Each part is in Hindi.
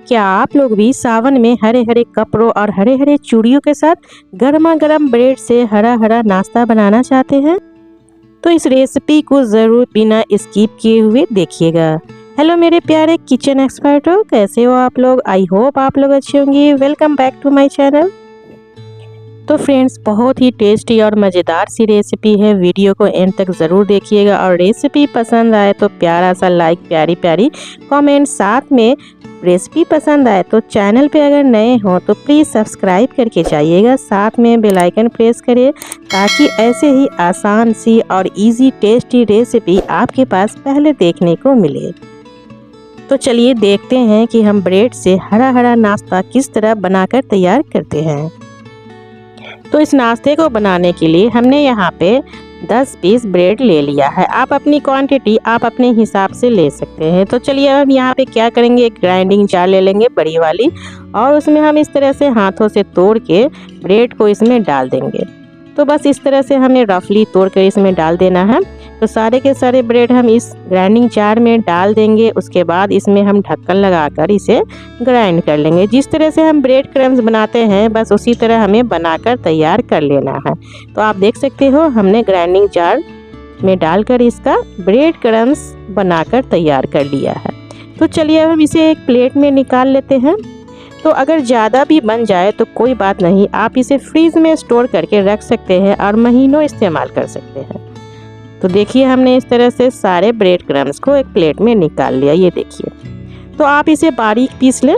क्या आप लोग भी सावन में हरे हरे कपड़ों और हरे हरे चूड़ियों के साथ गर्मा गर्म ब्रेड से हरा हरा नाश्ता बनाना चाहते हैं? तो इस रेसिपी को ज़रूर बिना स्किप किए हुए देखिएगा। हेलो मेरे प्यारे किचन एक्सपर्टों, कैसे हो आप लोग? आई होप आप लोग अच्छे होंगे। Welcome back to my channel. तो फ्रेंड्स, बहुत ही टेस्टी और मज़ेदार सी रेसिपी है। वीडियो को एंड तक ज़रूर देखिएगा और रेसिपी पसंद आए तो प्यारा सा लाइक, प्यारी प्यारी कमेंट, साथ में रेसिपी पसंद आए तो चैनल पे अगर नए हो तो प्लीज़ सब्सक्राइब करके जाइएगा। साथ में बेल आइकन प्रेस करिए ताकि ऐसे ही आसान सी और इजी टेस्टी रेसिपी आपके पास पहले देखने को मिले। तो चलिए देखते हैं कि हम ब्रेड से हरा हरा नाश्ता किस तरह बनाकर तैयार करते हैं। तो इस नाश्ते को बनाने के लिए हमने यहाँ पे 10 पीस ब्रेड ले लिया है। आप अपनी क्वांटिटी आप अपने हिसाब से ले सकते हैं। तो चलिए हम यहाँ पे क्या करेंगे, एक ग्राइंडिंग जार ले लेंगे बड़ी वाली और उसमें हम इस तरह से हाथों से तोड़ के ब्रेड को इसमें डाल देंगे। तो बस इस तरह से हमें रफली तोड़ कर इसमें डाल देना है। तो सारे के सारे ब्रेड हम इस ग्राइंडिंग जार में डाल देंगे। उसके बाद इसमें हम ढक्कन लगाकर इसे ग्राइंड कर लेंगे। जिस तरह से हम ब्रेड क्रम्स बनाते हैं बस उसी तरह हमें बनाकर तैयार कर लेना है। तो आप देख सकते हो हमने ग्राइंडिंग जार में डालकर इसका ब्रेड क्रम्स बनाकर तैयार कर लिया है। तो चलिए अब हम इसे एक प्लेट में निकाल लेते हैं। तो अगर ज़्यादा भी बन जाए तो कोई बात नहीं, आप इसे फ्रीज में स्टोर करके रख सकते हैं और महीनों इस्तेमाल कर सकते हैं। तो देखिए हमने इस तरह से सारे ब्रेड क्रम्स को एक प्लेट में निकाल लिया, ये देखिए। तो आप इसे बारीक पीस लें।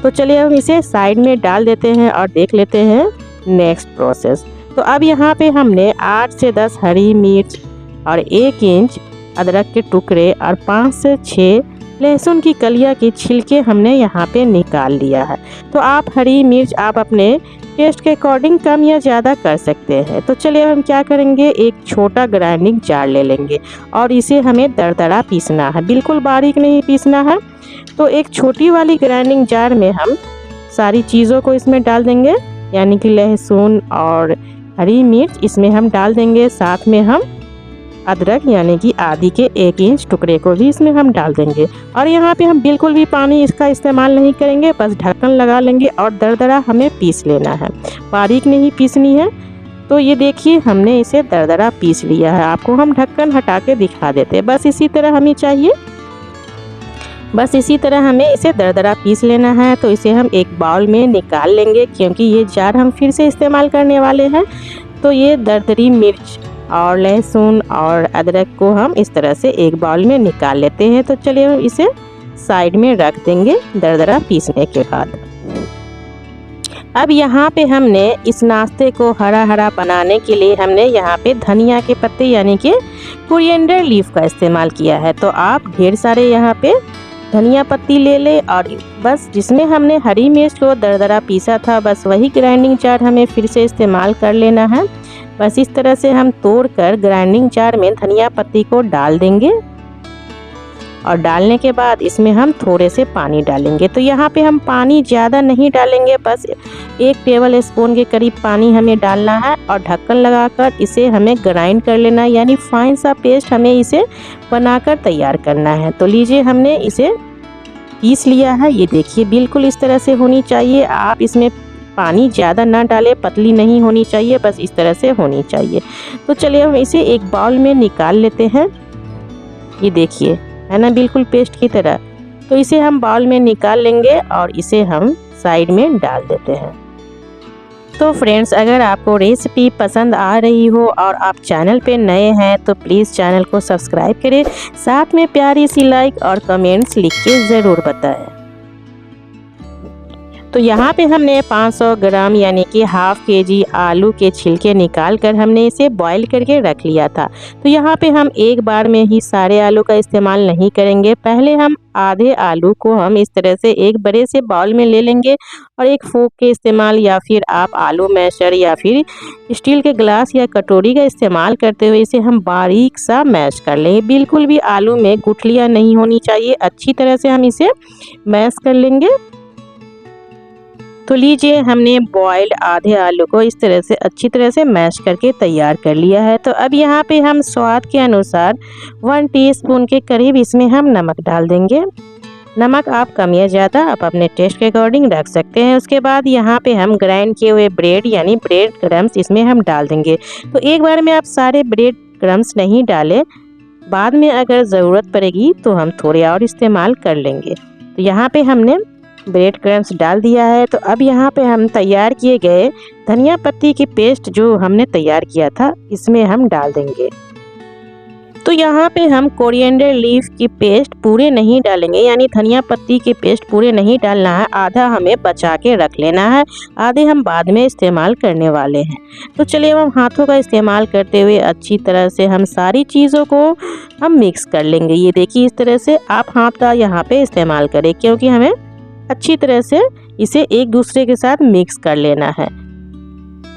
तो चलिए हम इसे साइड में डाल देते हैं और देख लेते हैं नेक्स्ट प्रोसेस। तो अब यहाँ पे हमने 8 से 10 हरी मिर्च और 1 इंच अदरक के टुकड़े और 5 से 6 लहसुन की कलियां के छिलके हमने यहाँ पे निकाल लिया है। तो आप हरी मिर्च आप अपने टेस्ट के अकॉर्डिंग कम या ज़्यादा कर सकते हैं। तो चलिए हम क्या करेंगे, एक छोटा ग्राइंडिंग जार ले लेंगे और इसे हमें दरदरा पीसना है, बिल्कुल बारीक नहीं पीसना है। तो एक छोटी वाली ग्राइंडिंग जार में हम सारी चीज़ों को इसमें डाल देंगे, यानी कि लहसुन और हरी मिर्च इसमें हम डाल देंगे। साथ में हम अदरक यानी कि आधी के 1 इंच टुकड़े को भी इसमें हम डाल देंगे। और यहाँ पे हम बिल्कुल भी पानी इसका इस्तेमाल नहीं करेंगे, बस ढक्कन लगा लेंगे और दरदरा हमें पीस लेना है, बारीक नहीं पीसनी है। तो ये देखिए हमने इसे दरदरा पीस लिया है। आपको हम ढक्कन हटा के दिखा देते हैं। बस इसी तरह हमें चाहिए, बस इसी तरह हमें इसे दरदरा पीस लेना है। तो इसे हम एक बाउल में निकाल लेंगे क्योंकि ये जार हम फिर से इस्तेमाल करने वाले हैं। तो ये दरदरी मिर्च और लहसुन और अदरक को हम इस तरह से एक बाउल में निकाल लेते हैं। तो चलिए हम इसे साइड में रख देंगे दरदरा पीसने के बाद। अब यहाँ पे हमने इस नाश्ते को हरा हरा बनाने के लिए हमने यहाँ पे धनिया के पत्ते यानी कि कोरिएंडर लीफ का इस्तेमाल किया है। तो आप ढेर सारे यहाँ पे धनिया पत्ती ले ले और बस जिसमें हमने हरी मिर्च को दरदरा पीसा था बस वही ग्राइंडिंग जार हमें फिर से इस्तेमाल कर लेना है। बस इस तरह से हम तोड़कर ग्राइंडिंग जार में धनिया पत्ती को डाल देंगे और डालने के बाद इसमें हम थोड़े से पानी डालेंगे। तो यहाँ पे हम पानी ज़्यादा नहीं डालेंगे, बस 1 टेबल स्पून के करीब पानी हमें डालना है और ढक्कन लगाकर इसे हमें ग्राइंड कर लेना है, यानी फाइन सा पेस्ट हमें इसे बनाकर तैयार करना है। तो लीजिए हमने इसे पीस लिया है, ये देखिए बिल्कुल इस तरह से होनी चाहिए। आप इसमें पानी ज़्यादा ना डालें, पतली नहीं होनी चाहिए, बस इस तरह से होनी चाहिए। तो चलिए हम इसे एक बाउल में निकाल लेते हैं। ये देखिए है ना, बिल्कुल पेस्ट की तरह। तो इसे हम बाउल में निकाल लेंगे और इसे हम साइड में डाल देते हैं। तो फ्रेंड्स, अगर आपको रेसिपी पसंद आ रही हो और आप चैनल पे नए हैं तो प्लीज़ चैनल को सब्सक्राइब करें, साथ में प्यारी सी लाइक और कमेंट्स लिख के ज़रूर बताएं। तो यहाँ पे हमने 500 ग्राम यानी कि ½ kg आलू के छिलके निकाल कर हमने इसे बॉईल करके रख लिया था। तो यहाँ पे हम एक बार में ही सारे आलू का इस्तेमाल नहीं करेंगे। पहले हम आधे आलू को हम इस तरह से एक बड़े से बाउल में ले लेंगे और एक फोक के इस्तेमाल या फिर आप आलू मैशर या फिर स्टील के ग्लास या कटोरी का इस्तेमाल करते हुए इसे हम बारीक सा मैश कर लेंगे। बिल्कुल भी आलू में गुठलियाँ नहीं होनी चाहिए, अच्छी तरह से हम इसे मैश कर लेंगे। तो लीजिए हमने बॉइल्ड आधे आलू को इस तरह से अच्छी तरह से मैश करके तैयार कर लिया है। तो अब यहाँ पे हम स्वाद के अनुसार 1 टीस्पून के करीब इसमें हम नमक डाल देंगे। नमक आप कम या ज़्यादा आप अपने टेस्ट के अकॉर्डिंग रख सकते हैं। उसके बाद यहाँ पे हम ग्राइंड किए हुए ब्रेड यानी ब्रेड क्रम्स इसमें हम डाल देंगे। तो एक बार में आप सारे ब्रेड क्रम्स नहीं डालें, बाद में अगर ज़रूरत पड़ेगी तो हम थोड़े और इस्तेमाल कर लेंगे। तो यहाँ पे हमने ब्रेड क्रम्स डाल दिया है। तो अब यहाँ पे हम तैयार किए गए धनिया पत्ती की पेस्ट जो हमने तैयार किया था इसमें हम डाल देंगे। तो यहाँ पे हम कोरिएंडर लीफ की पेस्ट पूरे नहीं डालेंगे, यानी धनिया पत्ती की पेस्ट पूरे नहीं डालना है, आधा हमें बचा के रख लेना है, आधे हम बाद में इस्तेमाल करने वाले हैं। तो चलिए हम हाथों का इस्तेमाल करते हुए अच्छी तरह से हम सारी चीज़ों को हम मिक्स कर लेंगे। ये देखिए इस तरह से आप हाथ का यहाँ पे इस्तेमाल करें, क्योंकि हमें अच्छी तरह से इसे एक दूसरे के साथ मिक्स कर लेना है।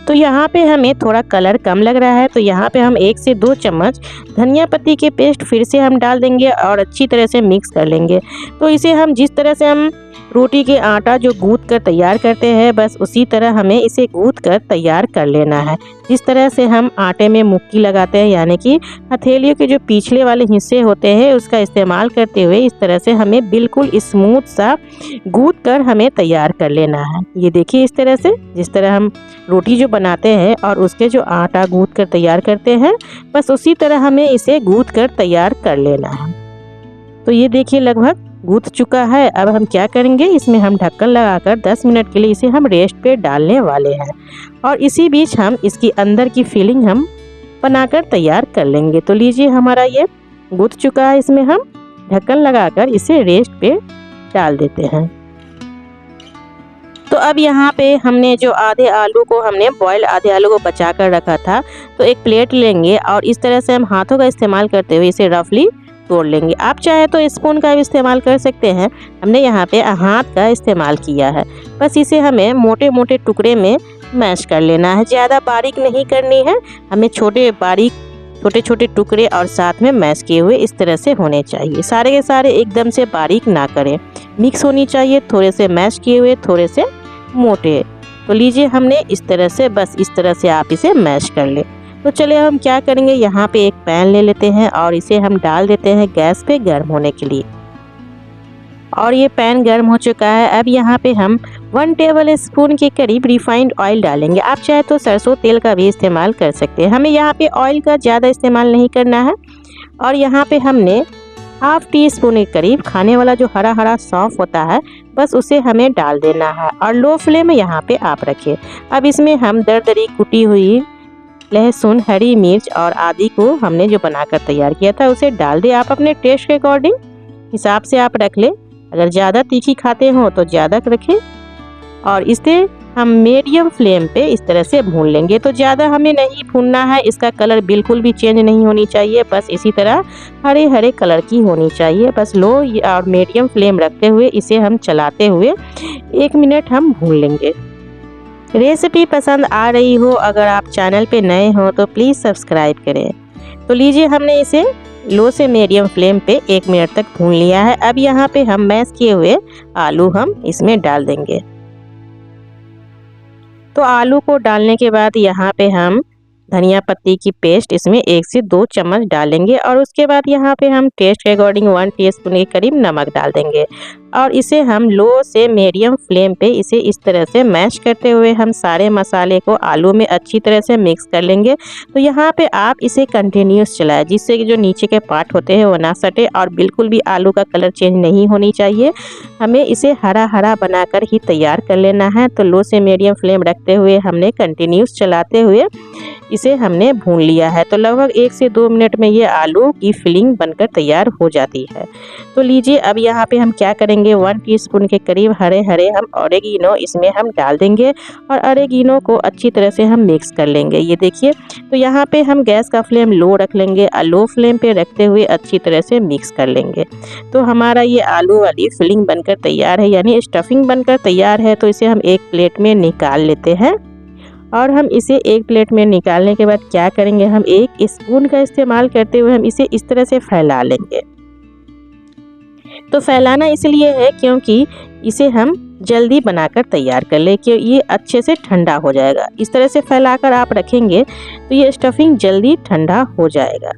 तो यहाँ पे हमें थोड़ा कलर कम लग रहा है, तो यहाँ पे हम 1 से 2 चम्मच धनिया पत्ती के पेस्ट फिर से हम डाल देंगे और अच्छी तरह से मिक्स कर लेंगे। तो इसे हम जिस तरह से हम रोटी के आटा जो गूँथ कर तैयार करते हैं, बस उसी तरह हमें इसे गूँथ कर तैयार कर लेना है। जिस तरह से हम आटे में मुक्की लगाते हैं, यानी कि हथेलियों के जो पिछले वाले हिस्से होते हैं उसका इस्तेमाल करते हुए इस तरह से हमें बिल्कुल स्मूथ सा गूँथ कर हमें तैयार कर लेना है। ये देखिए इस तरह से जिस तरह हम रोटी जो बनाते हैं और उसके जो आटा गूँथ कर तैयार करते हैं, बस उसी तरह हमें इसे गूँथ कर तैयार कर लेना है। तो ये देखिए लगभग गूँथ चुका है। अब हम क्या करेंगे, इसमें हम ढक्कन लगाकर 10 मिनट के लिए इसे हम रेस्ट पे डालने वाले हैं और इसी बीच हम इसकी अंदर की फिलिंग हम बनाकर तैयार कर लेंगे। तो लीजिए हमारा ये गूँथ चुका है, इसमें हम ढक्कन लगाकर इसे रेस्ट पे डाल देते हैं। तो अब यहाँ पे हमने जो आधे आलू को हमने बॉयल आधे आलू को बचा कर रखा था, तो एक प्लेट लेंगे और इस तरह से हम हाथों का इस्तेमाल करते हुए इसे रफली तोड़ लेंगे। आप चाहे तो स्पून का भी इस्तेमाल कर सकते हैं, हमने यहाँ पे हाथ का इस्तेमाल किया है। बस इसे हमें मोटे मोटे टुकड़े में मैश कर लेना है, ज़्यादा बारीक नहीं करनी है, हमें छोटे छोटे टुकड़े और साथ में मैश किए हुए इस तरह से होने चाहिए। सारे के सारे एकदम से बारीक ना करें, मिक्स होनी चाहिए, थोड़े से मैश किए हुए थोड़े से मोटे। तो लीजिए हमने इस तरह से बस इस तरह से आप इसे मैश कर लें। तो चलिए हम क्या करेंगे, यहाँ पे एक पैन ले लेते हैं और इसे हम डाल देते हैं गैस पे गर्म होने के लिए। और ये पैन गर्म हो चुका है। अब यहाँ पे हम 1 टेबल स्पून के करीब रिफाइंड ऑयल डालेंगे। आप चाहे तो सरसों तेल का भी इस्तेमाल कर सकते हैं, हमें यहाँ पे ऑयल का ज़्यादा इस्तेमाल नहीं करना है। और यहाँ पे हमने ½ टी स्पून के करीब खाने वाला जो हरा हरा सौंफ होता है, बस उसे हमें डाल देना है और लो फ्लेम में यहाँ पे आप रखें। अब इसमें हम दरदरी कुटी हुई लहसुन, हरी मिर्च और आदि को हमने जो बनाकर तैयार किया था उसे डाल दें। आप अपने टेस्ट के अकॉर्डिंग हिसाब से आप रख लें, अगर ज़्यादा तीखी खाते हो तो ज़्यादा रखें। और इसे हम मीडियम फ्लेम पे इस तरह से भून लेंगे। तो ज़्यादा हमें नहीं भूनना है, इसका कलर बिल्कुल भी चेंज नहीं होनी चाहिए, बस इसी तरह हरे हरे कलर की होनी चाहिए। बस लो और मीडियम फ्लेम रखते हुए इसे हम चलाते हुए 1 मिनट हम भून लेंगे। रेसिपी पसंद आ रही हो, अगर आप चैनल पे नए हो तो प्लीज़ सब्सक्राइब करें। तो लीजिए हमने इसे लो से मीडियम फ्लेम पे 1 मिनट तक भून लिया है। अब यहाँ पे हम मैश किए हुए आलू हम इसमें डाल देंगे। तो आलू को डालने के बाद यहाँ पे हम धनिया पत्ती की पेस्ट इसमें 1 से 2 चम्मच डालेंगे और उसके बाद यहाँ पे हम टेस्ट के अकॉर्डिंग 1 टीस्पून के करीब नमक डाल देंगे और इसे हम लो से मीडियम फ्लेम पे इसे इस तरह से मैश करते हुए हम सारे मसाले को आलू में अच्छी तरह से मिक्स कर लेंगे। तो यहाँ पे आप इसे कंटिन्यूस चलाएं, जिससे कि जो नीचे के पार्ट होते हैं वो ना सटे और बिल्कुल भी आलू का कलर चेंज नहीं होनी चाहिए। हमें इसे हरा हरा बनाकर ही तैयार कर लेना है। तो लो से मीडियम फ्लेम रखते हुए हमने कंटिन्यूस चलाते हुए इसे हमने भून लिया है। तो लगभग 1 से 2 मिनट में ये आलू की फिलिंग बनकर तैयार हो जाती है। तो लीजिए अब यहाँ पे हम क्या करेंगे, 1 टीस्पून के करीब हरे हरे हम ऑरेगिनो इसमें हम डाल देंगे और ऑरेगिनो को अच्छी तरह से हम मिक्स कर लेंगे। ये देखिए, तो यहाँ पे हम गैस का फ्लेम लो रख लेंगे और लो फ्लेम पे रखते हुए अच्छी तरह से मिक्स कर लेंगे। तो हमारा ये आलू वाली फिलिंग बनकर तैयार है, यानी स्टफिंग बनकर तैयार है। तो इसे हम एक प्लेट में निकाल लेते हैं और हम इसे एक प्लेट में निकालने के बाद क्या करेंगे, हम एक स्पून का इस्तेमाल करते हुए हम इसे इस तरह से फैला लेंगे। तो फैलाना इसलिए है क्योंकि इसे हम जल्दी बनाकर तैयार कर ले, कि ये अच्छे से ठंडा हो जाएगा। इस तरह से फैलाकर आप रखेंगे तो ये स्टफिंग जल्दी ठंडा हो जाएगा।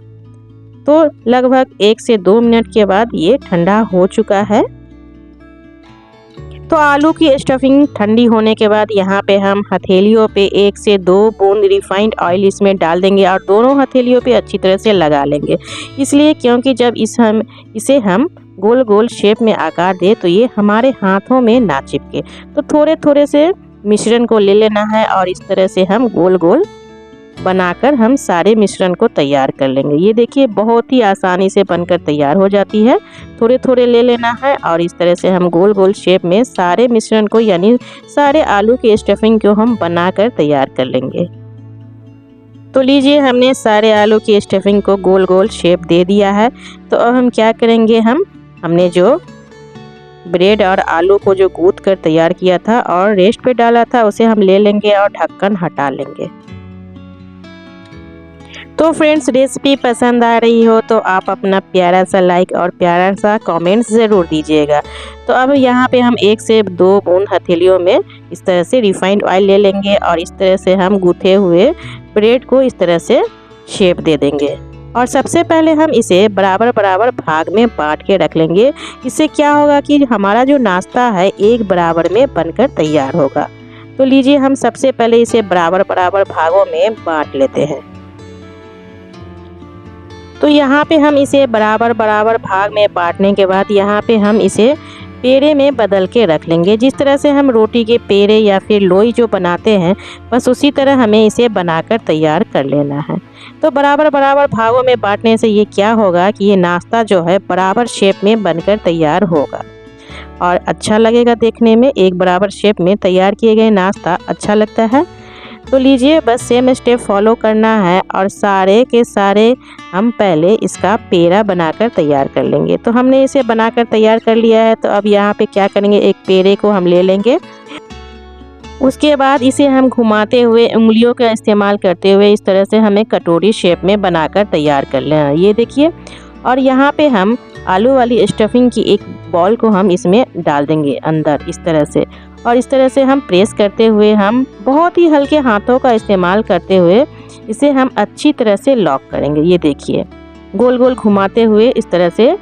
तो लगभग 1 से 2 मिनट के बाद ये ठंडा हो चुका है तो आलू की स्टफिंग ठंडी होने के बाद यहाँ पे हम हथेलियों पे 1 से 2 बूंद रिफाइंड ऑयल इसमें डाल देंगे और दोनों हथेलियों पे अच्छी तरह से लगा लेंगे। इसलिए क्योंकि जब इसे हम गोल गोल शेप में आकार दे तो ये हमारे हाथों में ना चिपके। तो थोड़े थोड़े से मिश्रण को ले लेना है और इस तरह से हम गोल गोल बनाकर हम सारे मिश्रण को तैयार कर लेंगे। ये देखिए बहुत ही आसानी से बनकर तैयार हो जाती है। थोड़े थोड़े ले लेना है और इस तरह से हम गोल गोल शेप में सारे मिश्रण को यानी सारे आलू की स्टफिंग को हम बनाकर तैयार कर लेंगे। तो लीजिए हमने सारे आलू की स्टफिंग को गोल गोल शेप दे दिया है। तो अब हम क्या करेंगे, हमने जो ब्रेड और आलू को जो गूंथ कर तैयार किया था और रेस्ट पे डाला था उसे हम ले लेंगे और ढक्कन हटा लेंगे। तो फ्रेंड्स रेसिपी पसंद आ रही हो तो आप अपना प्यारा सा लाइक और प्यारा सा कमेंट्स ज़रूर दीजिएगा। तो अब यहाँ पे हम 1 से 2 बूंद हथेलियों में इस तरह से रिफाइंड ऑयल ले लेंगे और इस तरह से हम गूथे हुए ब्रेड को इस तरह से शेप दे देंगे। और सबसे पहले हम इसे बराबर बराबर भाग में बांट के रख लेंगे। इससे क्या होगा कि हमारा जो नाश्ता है एक बराबर में बनकर तैयार होगा। तो लीजिए हम सबसे पहले इसे बराबर बराबर भागों में बांट लेते हैं। तो यहाँ पे हम इसे बराबर बराबर भाग में बांटने के बाद यहाँ पे हम इसे पेड़े में बदल के रख लेंगे। जिस तरह से हम रोटी के पेड़े या फिर लोई जो बनाते हैं बस उसी तरह हमें इसे बनाकर तैयार कर लेना है। तो बराबर बराबर भागों में बांटने से ये क्या होगा कि ये नाश्ता जो है बराबर शेप में बनकर तैयार होगा और अच्छा लगेगा देखने में। एक बराबर शेप में तैयार किए गए नाश्ता अच्छा लगता है। तो लीजिए बस सेम स्टेप फॉलो करना है और सारे के सारे हम पहले इसका पेड़ा बनाकर तैयार कर लेंगे। तो हमने इसे बनाकर तैयार कर लिया है। तो अब यहाँ पे क्या करेंगे, एक पेड़े को हम ले लेंगे। उसके बाद इसे हम घुमाते हुए उंगलियों का इस्तेमाल करते हुए इस तरह से हमें कटोरी शेप में बनाकर तैयार कर लेना है। ये देखिए, और यहाँ पे हम आलू वाली स्टफिंग की एक बॉल को हम इसमें डाल देंगे अंदर इस तरह से, और इस तरह से हम प्रेस करते हुए हम बहुत ही हल्के हाथों का इस्तेमाल करते हुए इसे हम अच्छी तरह से लॉक करेंगे। ये देखिए गोल गोल घुमाते हुए इस तरह से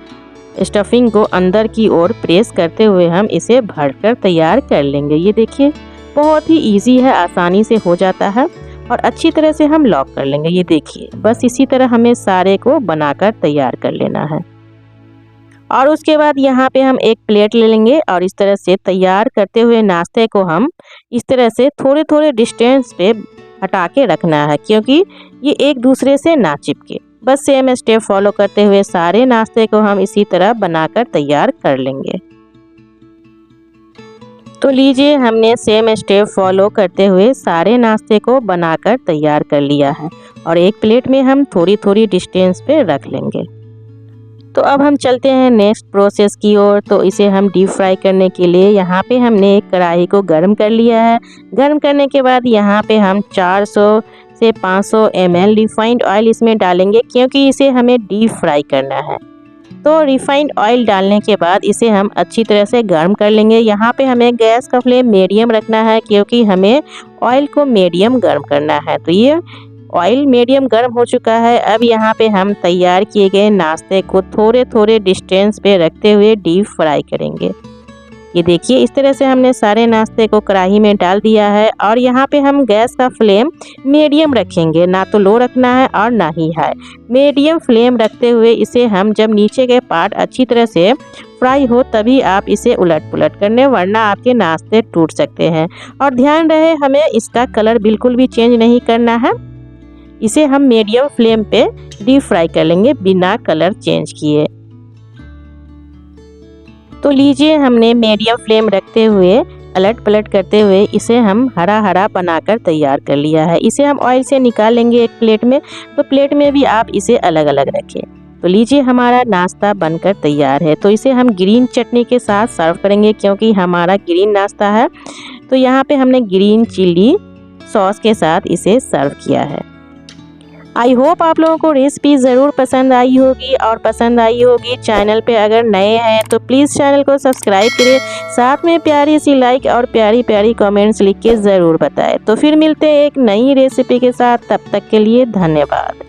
स्टफिंग को अंदर की ओर प्रेस करते हुए हम इसे भरकर तैयार कर लेंगे। ये देखिए बहुत ही इजी है, आसानी से हो जाता है और अच्छी तरह से हम लॉक कर लेंगे। ये देखिए बस इसी तरह हमें सारे को बनाकर तैयार कर लेना है। और उसके बाद यहाँ पे हम एक प्लेट ले लेंगे और इस तरह से तैयार करते हुए नाश्ते को हम इस तरह से थोड़े थोड़े डिस्टेंस पे हटा के रखना है क्योंकि ये एक दूसरे से ना चिपके। बस सेम स्टेप फॉलो करते हुए सारे नाश्ते को हम इसी तरह बनाकर तैयार कर लेंगे। तो लीजिए हमने सेम स्टेप फॉलो करते हुए सारे नाश्ते को बनाकर तैयार कर लिया है और एक प्लेट में हम थोड़ी थोड़ी डिस्टेंस पे रख लेंगे। तो अब हम चलते हैं नेक्स्ट प्रोसेस की ओर। तो इसे हम डीप फ्राई करने के लिए यहाँ पे हमने एक कढ़ाई को गर्म कर लिया है। गर्म करने के बाद यहाँ पे हम 400 से 500 ml रिफाइंड ऑयल इसमें डालेंगे क्योंकि इसे हमें डीप फ्राई करना है। तो रिफाइंड ऑयल डालने के बाद इसे हम अच्छी तरह से गर्म कर लेंगे। यहाँ पे हमें गैस का फ्लेम मीडियम रखना है क्योंकि हमें ऑयल को मीडियम गर्म करना है। तो ये ऑयल मीडियम गर्म हो चुका है। अब यहाँ पे हम तैयार किए गए नाश्ते को थोड़े थोड़े डिस्टेंस पे रखते हुए डीप फ्राई करेंगे। ये देखिए इस तरह से हमने सारे नाश्ते को कढ़ाई में डाल दिया है और यहाँ पे हम गैस का फ्लेम मीडियम रखेंगे, ना तो लो रखना है और ना ही हाई। मीडियम फ्लेम रखते हुए इसे हम जब नीचे के पार्ट अच्छी तरह से फ्राई हो तभी आप इसे उलट पुलट करने, वरना आपके नाश्ते टूट सकते हैं। और ध्यान रहे हमें इसका कलर बिल्कुल भी चेंज नहीं करना है। इसे हम मीडियम फ्लेम पे डीप फ्राई कर लेंगे बिना कलर चेंज किए। तो लीजिए हमने मीडियम फ्लेम रखते हुए अलट पलट करते हुए इसे हम हरा हरा बनाकर तैयार कर लिया है। इसे हम ऑयल से निकाल लेंगे एक प्लेट में। तो प्लेट में भी आप इसे अलग अलग रखें। तो लीजिए हमारा नाश्ता बनकर तैयार है। तो इसे हम ग्रीन चटनी के साथ सर्व करेंगे क्योंकि हमारा ग्रीन नाश्ता है। तो यहाँ पे हमने ग्रीन चिल्ली सॉस के साथ इसे सर्व किया है। आई होप आप लोगों को रेसिपी ज़रूर पसंद आई होगी और पसंद आई होगी चैनल पे अगर नए हैं तो प्लीज़ चैनल को सब्सक्राइब करें, साथ में प्यारी सी लाइक और प्यारी प्यारी कमेंट्स लिख के ज़रूर बताएं। तो फिर मिलते हैं एक नई रेसिपी के साथ, तब तक के लिए धन्यवाद।